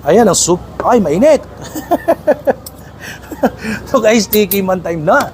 Ayan ang soup. Ay, mainit. So guys, tiki man time na.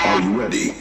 Are you ready?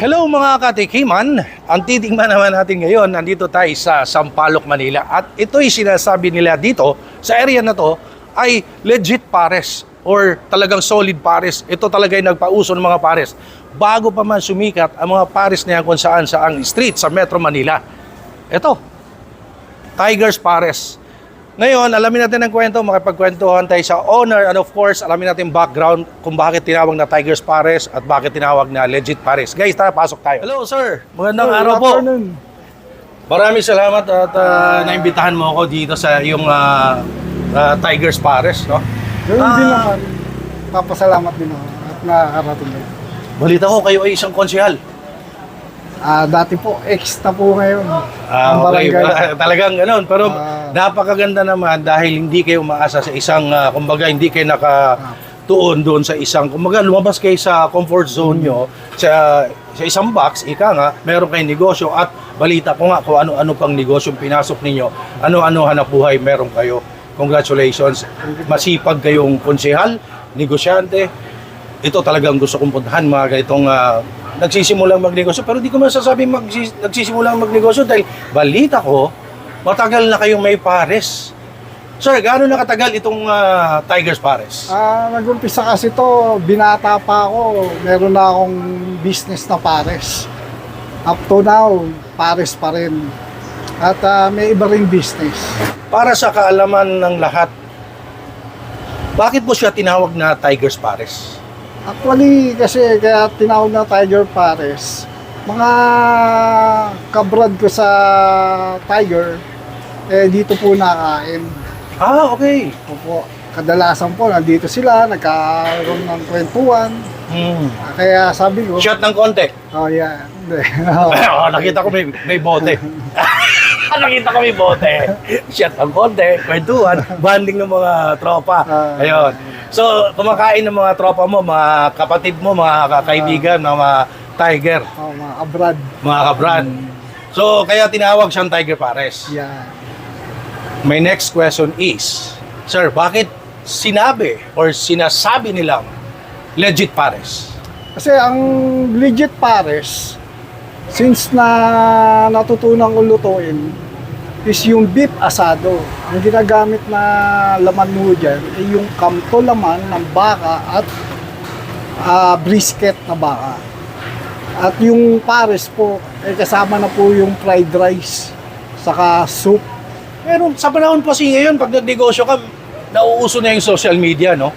Hello mga katikiman, ang titingnan naman natin ngayon, nandito tayo sa Sampaloc, Manila. At ito'y sinasabi nila dito, sa area na to, ay legit pares or talagang solid pares. Ito talaga yung nagpauso ng mga pares. Bago pa man sumikat ang mga pares na yan kung saan sa ang street sa Metro Manila. Ito, Tiger's Pares. Ngayon, alamin natin ang kwento, makipagkwentuhan tayo sa owner and of course, alamin natin background kung bakit tinawag na Tiger's Pares at bakit tinawag na legit pares. Guys, tara, pasok tayo. Hello, sir. Magandang araw po. Maraming salamat at naimbitahan mo ako dito sa iyong Tiger's Pares, no? Ganoon din naman, papasalamat din ako at nakakarating din. Balita ko kayo ay isang konsyehal. Dati po, ex na po ngayon. Ang Okay. barangay. Talagang ganoon. Pero napakaganda naman dahil hindi kayo umaasa sa isang, kumbaga, hindi kayo nakatuon doon sa isang, kumbaga, lumabas kayo sa comfort zone nyo, sa isang box, ika nga, meron kayong negosyo at balita ko nga kung ano-ano pang negosyo pinasok ninyo, ano-ano hanap buhay meron kayo. Congratulations. Masipag kayong konsehal, negosyante. Ito talagang gusto kong puntahan, mga ganitong nagsisimulang magnegosyo. Pero di ko masasabi nagsisimulang magnegosyo dahil balita ko, matagal na kayong may pares. Sir, gaano na katagal itong Tiger's Pares? Nag-umpisa kasi to, binata pa ako, meron na akong business na pares. Up to now, pares pa rin. At may iba ring business. Para sa kaalaman ng lahat, bakit mo siya tinawag na Tiger's Pares? Actually, kasi kaya tinawag na Tiger Pares, mga kabrad ko sa Tiger, dito po nakain. Okay. Opo, kadalasan po, nandito sila, nagkaroon ng kwentuhan. Kaya sabi ko, Shot ng konti. oh yeah, hindi. Nakita ko may bote. Nakita ko may bote. Shot ng konti, kwentuhan, banding ng mga tropa. Ayun. So, kumakain ng mga tropa mo, mga kapatid mo, mga kaibigan, mga Tiger, Mga kabrad. mga kabrad. So, kaya tinawag siyang Tiger Pares. Yeah. My next question is, sir, bakit sinabi or sinasabi nilang legit pares? Kasi ang legit pares, since na natutunan ko lutuin, is yung beef asado. Ang ginagamit na laman mo dyan ay yung kamto laman ng baka at brisket na baka. At yung pares po, ay kasama na po yung fried rice, saka soup. Pero sa panahon po kasi ngayon, pag nagnegosyo ka, nauuso na yung social media, no?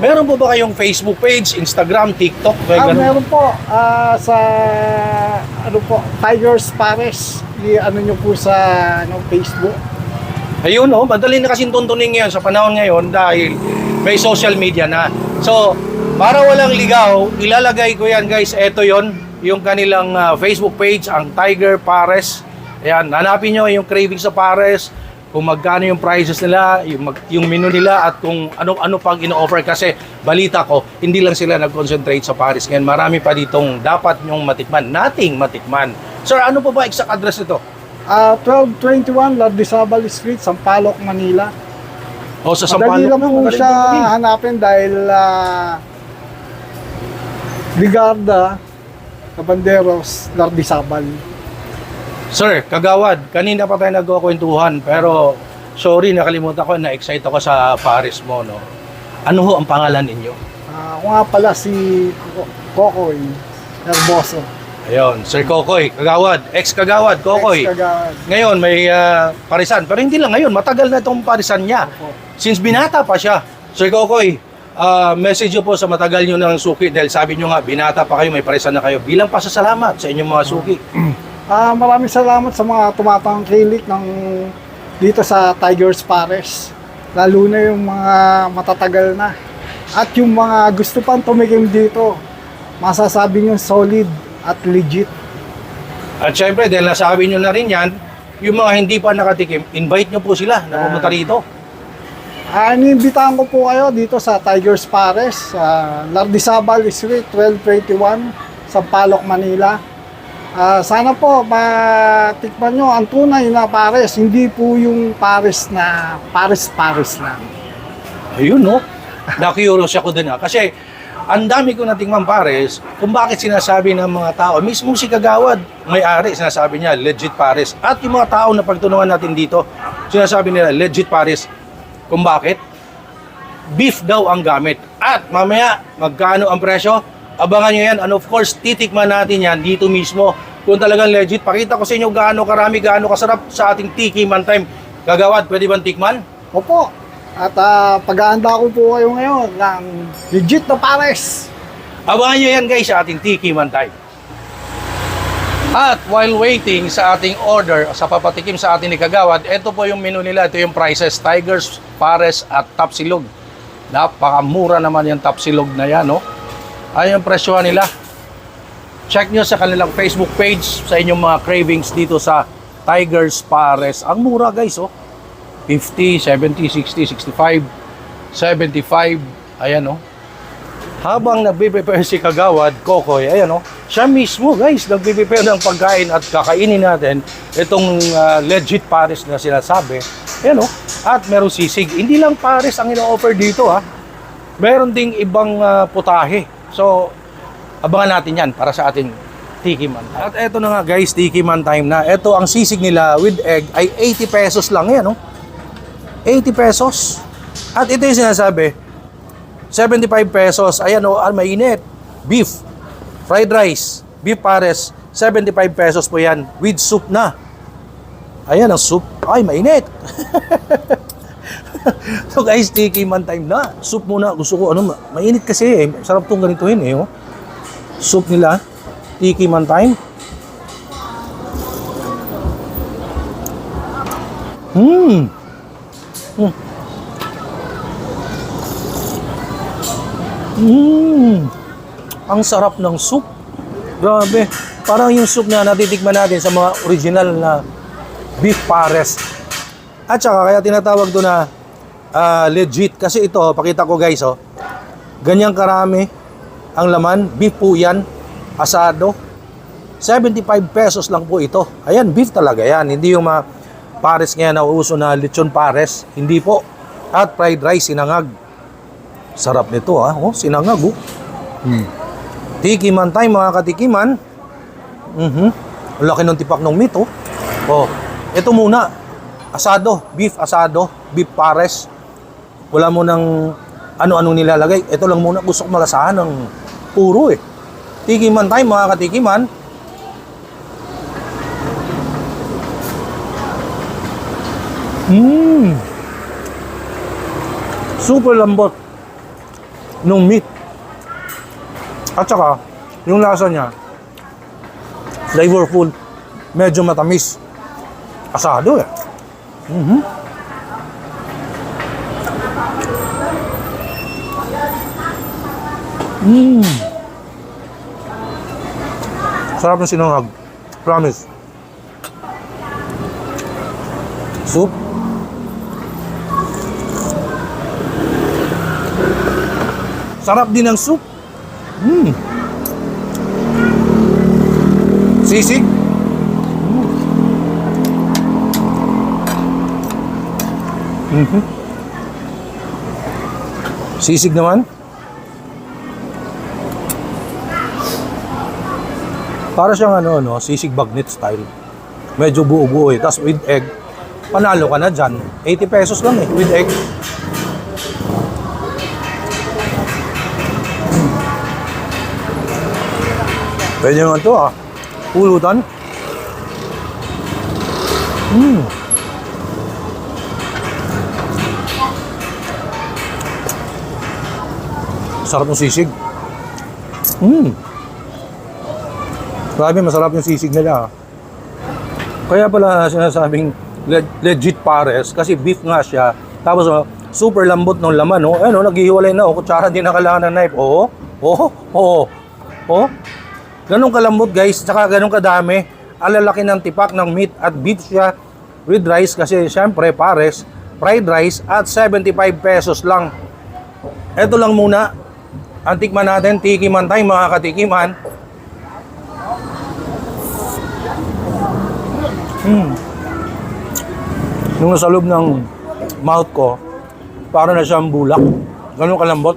Meron po ba kayong Facebook page, Instagram, TikTok? Meron po sa Tiger's Pares. Ano nyo po sa Facebook. Ayun, no? Madali na kasing tuntunin ngayon sa panahon ngayon dahil may social media na. So, para walang ligaw, ilalagay ko yan, guys. Ito yon, yung kanilang Facebook page, ang Tiger Pares. Ayan, hanapin nyo yung craving sa pares, kung magkano yung prices nila, yung menu nila, at kung ano pang ino-offer. Kasi balita ko, hindi lang sila nag-concentrate sa pares. Ngayon, marami pa ditong dapat nyong matikman, nating matikman. Sir, ano po ba exact address nito? 1221 Lardizabal Street, Sampaloc, Manila. O sa Madali Sampaloc lang po siya hanapin dahil Ligarda, Cabanderos, Lardizabal. Sir, kagawad, kanina pa tayo nagkukwentuhan, pero sorry, nakalimutan ko, na-excite ako sa pares mo, no? Ano ho ang pangalan ninyo? Ako nga pala si Kokoy Herboso. Ayun, Sir Kokoy, kagawad, ex-kagawad, Kokoy. Ex-kagawad. Ngayon, may parisan, pero hindi lang ngayon, matagal na itong parisan niya. Opo. Since binata pa siya. Sir Kokoy, message nyo po sa matagal nyo ng suki dahil sabi nyo nga, binata pa kayo, may parisan na kayo. Bilang pasasalamat sa inyong mga suki. Maraming salamat sa mga tumatangkilik dito sa Tigers Pares. Lalo na yung mga matatagal na. At yung mga gusto pang tumikim dito, masasabi nyo solid at legit. At syempre, dahil nasabi nyo na rin yan, yung mga hindi pa nakatikim, invite nyo po sila na pumunta rito. Iniimbitahan ko po kayo dito sa Tigers Pares, Lardizabal Street, 1221, Sampaloc, Manila. Sana po matikman nyo ang tunay na pares, hindi po yung pares na pares lang. Ayun, no? Na-curious ako din, kasi ang dami ko natingman pares kung bakit sinasabi ng mga tao, mismo si Kagawad, may-ari, sinasabi niya, legit pares. At yung mga tao na pagtunungan natin dito, sinasabi nila, legit pares. Kung bakit? Beef daw ang gamit. At mamaya, magkano ang presyo? Abangan nyo yan. And of course, titikman natin yan dito mismo. Kung talagang legit, pakita ko sa inyo gaano karami, gaano kasarap sa ating Tiki Man Time. Kagawad, pwede bang tikman? Opo. At pag-aanda ko po kayo ngayon ng legit na pares. Abangan nyo yan guys sa ating Tiki Man Time. At while waiting sa ating order, sa papatikim sa ating ni Kagawad, ito po yung menu nila. Ito yung prices, Tigers, Pares at Tapsilog. Napakamura naman yung Tapsilog na yan, no? Ayun yung presyohan nila. Check nyo sa kanilang Facebook page sa inyong mga cravings dito sa Tigers Pares. Ang mura guys, oh. 50, 70, 60, 65, 75. Ayan, oh. Habang nagbe-prepare si Kagawad, Kokoy, ayan, oh. Siya mismo guys, nagbe-prepare ng pagkain at kakainin natin itong legit Pares na sinasabi. Ayan, oh. At meron sisig. Hindi lang Pares ang ino-offer dito, ha. Meron ding ibang putahe. So, abangan natin yan para sa ating Tiki Man Time. At eto na nga guys, Tiki Man Time na. Eto ang sisig nila with egg ay 80 pesos lang yan, no? 80 pesos. At ito yung sinasabi, 75 pesos. Ayan, oh, mainit. Beef, fried rice, beef pares, 75 pesos po yan with soup na. Ayan ang soup. Ay, mainit. So guys, Tiki Man Time na. Soup muna. Gusto ko, mainit kasi eh. Sarap tong ganituhin eh. Oh. Soup nila. Tiki Man Time. Ang sarap ng soup. Grabe. Parang yung soup na natitikman natin sa mga original na beef pares. At saka kaya tinatawag doon na legit. Kasi ito, pakita ko guys, oh. Ganyang karami ang laman. Beef po yan. Asado. 75 pesos lang po ito. Ayan, beef talaga yan. Hindi yung mga pares ngayon na uso na lechon pares. Hindi po. At fried rice, sinangag. Sarap nito, ha. Oh, sinangag, oh. Tiki Man Time, mga katikiman. Ang laki ng tipak ng meat, oh. Oh, ito muna. Asado, beef asado, beef pares. Wala mo nang ano-anong nilalagay. Ito lang muna, gusto ko malasahan ng puro eh. Tiki Man Time, mga katikiman. Super lambot nung meat. At saka, yung lasa niya, flavorful, medyo matamis. Asado eh. Sarap ng sinangag. Promise. Soup. Sarap din ng soup. Sisig. Sisig naman. Para siyang sisig bagnet style. Medyo buo-buo eh. Tapos with egg, panalo ka na dyan. 80 pesos lang eh, with egg. Pwede naman ito pulutan. Sarap ng sisig. Grabe, masarap yung sisig nila. Kaya pala sinasabing legit pares kasi beef nga siya. Tapos super lambot ng laman, no? Ano, naghihiwalay na, kutsara din na kailangan ng knife. Oo. Oo. Oo. Oo. Ganun kalambot, guys. Tsaka ganun kadami. Alalaki ng tipak ng meat at beef siya with rice kasi syempre pares, fried rice at 75 pesos lang. Ito lang muna. Ang tikman natin, tikiman tayo mga katikiman. Nung nasa loob ng mouth ko, para na siyang bulak. Ganun kalambot.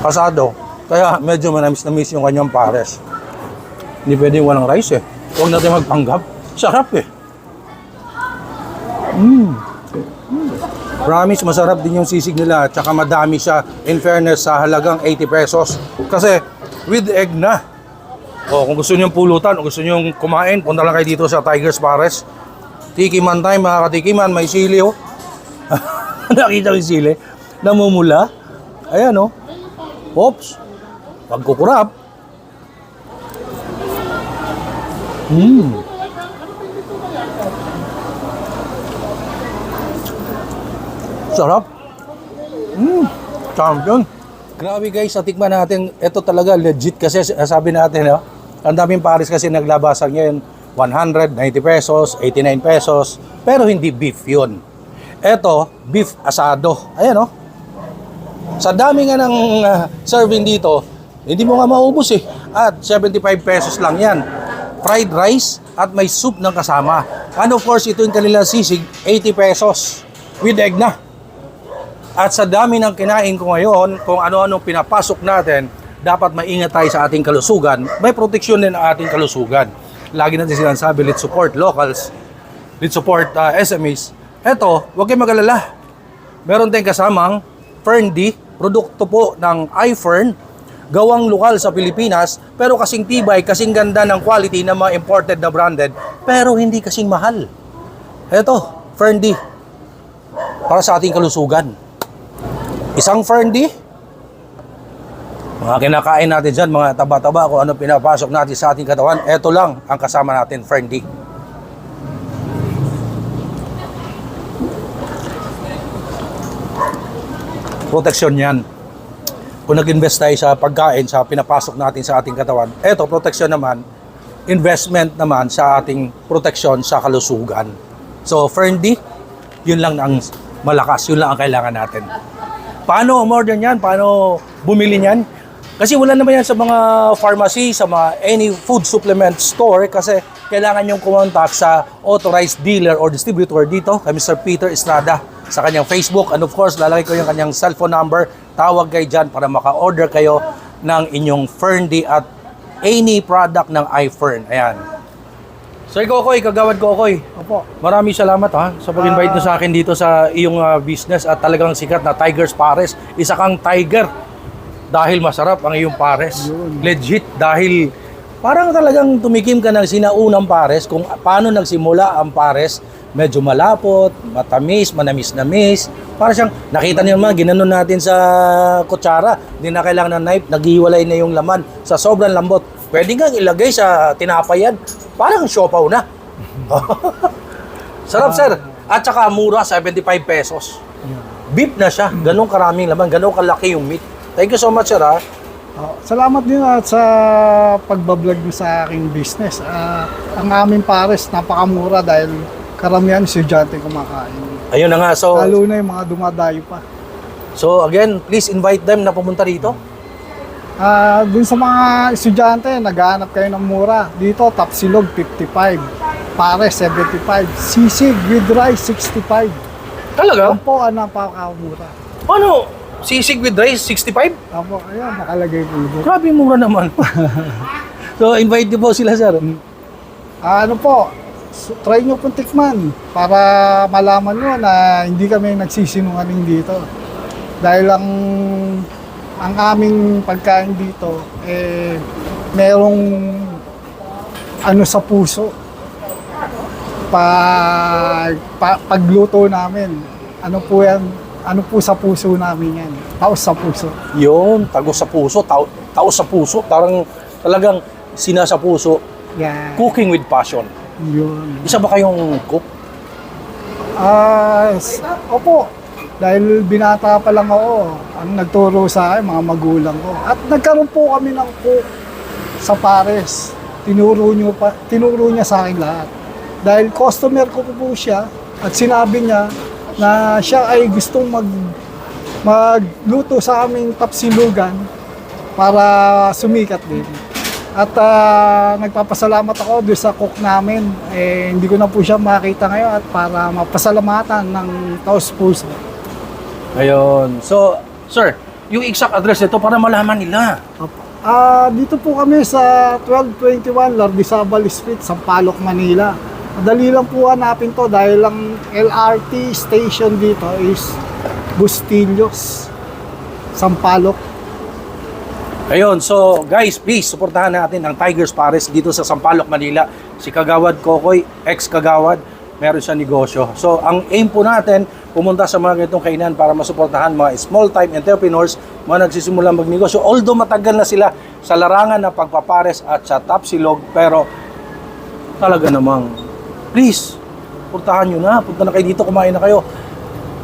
Kasado. Kaya medyo manamis-namis yung kanyang pares. Hindi pwedeng walang rice eh. Huwag natin magpanggap. Sarap eh. Promise, masarap din yung sisig nila. Tsaka madami siya. In fairness, sa halagang 80 pesos. Kasi with egg na. O, kung gusto nyo pulutan, kung gusto nyo kumain, punta lang kayo dito sa Tiger's Pares. Tikiman tayo mga katikiman. May sili oh. Nakita ko yung sili. Namumula. Ayan oh. Pops. Pagkukurap. Sarap. Champion. Grabe guys, natikman natin. Ito talaga legit kasi sabi natin, ang daming pares kasi naglabasan ngayon. 190 pesos, 89 pesos. Pero hindi beef yun. Ito, beef asado. Ayan Sa dami nga ng serving dito, hindi mo nga maubos eh. At 75 pesos lang yan. Fried rice at may soup ng kasama. And of course, ito yung kanilang sisig, 80 pesos. With egg na. At sa dami ng kinain ko ngayon, kung ano-anong pinapasok natin, dapat maingat tayo sa ating kalusugan. May proteksyon din ang ating kalusugan. Lagi natin sinasabi, let's support locals, let's support SMEs. Eto, huwag kayong mag-alala. Meron tayong kasamang Ferndy, produkto po ng iFern, gawang lokal sa Pilipinas, pero kasing tibay, kasing ganda ng quality ng mga imported na branded, pero hindi kasing mahal. Eto, Ferndy, para sa ating kalusugan. Isang Ferndy, mga kinakain natin dyan, mga taba-taba, kung ano pinapasok natin sa ating katawan, eto lang ang kasama natin, Ferndy. Proteksyon yan. Kung nag-invest tayo sa pagkain, sa pinapasok natin sa ating katawan, eto, proteksyon naman, investment naman sa ating proteksyon sa kalusugan. So, Ferndy, yun lang ang malakas, yun lang ang kailangan natin. Paano umorder niyan? Paano bumili niyan? Kasi wala naman yan sa mga pharmacy, sa mga any food supplement store kasi kailangan yung kumontak sa authorized dealer or distributor dito, kay Mr. Peter Estrada, sa kanyang Facebook. And of course, lalagay ko yung kanyang cellphone number. Tawag kayo dyan para maka-order kayo ng inyong Ferndy at any product ng iFern. Ayan. Sir Kokoy, Kagawad Kokoy. Opo. Maraming salamat sa pag-invite mo sa akin dito sa iyong business at talagang sikat na Tiger's Pares. Isa kang tiger dahil masarap ang iyong pares. Yun. Legit dahil parang talagang tumikim ka ng sinaunang pares kung paano nagsimula ang pares. Medyo malapot, matamis, manamis-namis. Para siyang, nakita niyo naman, ginanon natin sa kutsara. Hindi na kailangan ng knife, naghiwalay na yung laman sa sobrang lambot. Pwede kang ilagay sa tinapay yan. Parang siopaw na. Sarap, sir. At saka mura, 75 pesos. Beef na siya. Ganong karaming laman. Ganong kalaki yung meat. Thank you so much, sir. Salamat din at sa pagbablog mo sa aking business. Ang aming pares, napakamura dahil karamihan estudyante kumakain. Ayun na nga. So, Lalo na yung mga dumadayo pa. so again, please invite them na pumunta rito. Dun sa mga estudyante, naghahanap kayo ng mura. Dito, tapsilog 55, pares 75, sisig with rice 65. Talaga? Yan po ang napakamura. Ano? Sisig with rice, 65? Apo, ayan, nakalagay po dito. Grabe, mura naman. So, invite niyo po sila, sir. Ano po, try nyo pong tikman para malaman nyo na hindi kami nagsisinungaling dito. Dahil ang aming pagkain dito, merong ano sa puso. Pagluto namin, ano po yan, ano po sa puso namin yan. Taos sa puso. Yun, tagos sa puso, taos sa puso. Parang talagang sinasa puso. Yeah. Cooking with passion. Yun. Isa ba kayong cook? Opo. Dahil binata pa lang ako, ang nagturo sa akin, mga magulang ko. At nagkaroon po kami ng cook sa Pares. Tinuro niya sa akin lahat. Dahil customer ko po siya at sinabi niya na siya ay gustong magluto sa aming tapsilugan para sumikat din. At nagpapasalamat ako doon sa cook namin. Hindi ko na po siya makita ngayon at para mapasalamatan ng taos puso. Ayun. So, sir, yung exact address nito para malaman nila. Dito po kami sa 1221 Lardizabal Street, Sampaloc, Manila. Madali lang po hanapin to dahil ang LRT station dito is Bustillos, Sampaloc. Ayun, so guys, please, suportahan natin ang Tigers Pares dito sa Sampaloc, Manila. Si Kagawad Kokoy, ex-Kagawad, meron siya negosyo. So, ang aim po natin, pumunta sa mga ganitong kainan para masuportahan mga small-time entrepreneurs, mga nagsisimulang magnegosyo. Although matagal na sila sa larangan ng pagpapares at sa tapsilog, pero talaga namang, please, suportahan nyo na. Punta na kayo dito, kumain na kayo.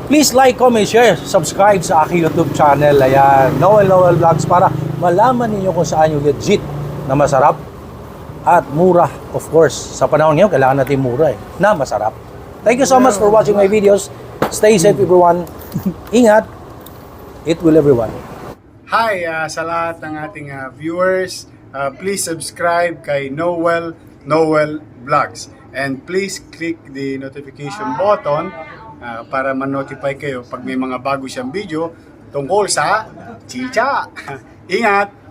Please like, comment, share, subscribe sa aking YouTube channel. Ayan, Noel Vlogs, para malaman ninyo kung saan yung legit na masarap at mura. Of course, sa panahon ngayon, kailangan natin mura na masarap. Thank you so much for watching my videos. Stay safe everyone. Ingat. It will everyone. Hi sa lahat ng ating viewers. Please subscribe kay Noel Vlogs. And please click the notification button para ma-notify kayo pag may mga bago siyang video tungkol sa chicha. Ingat!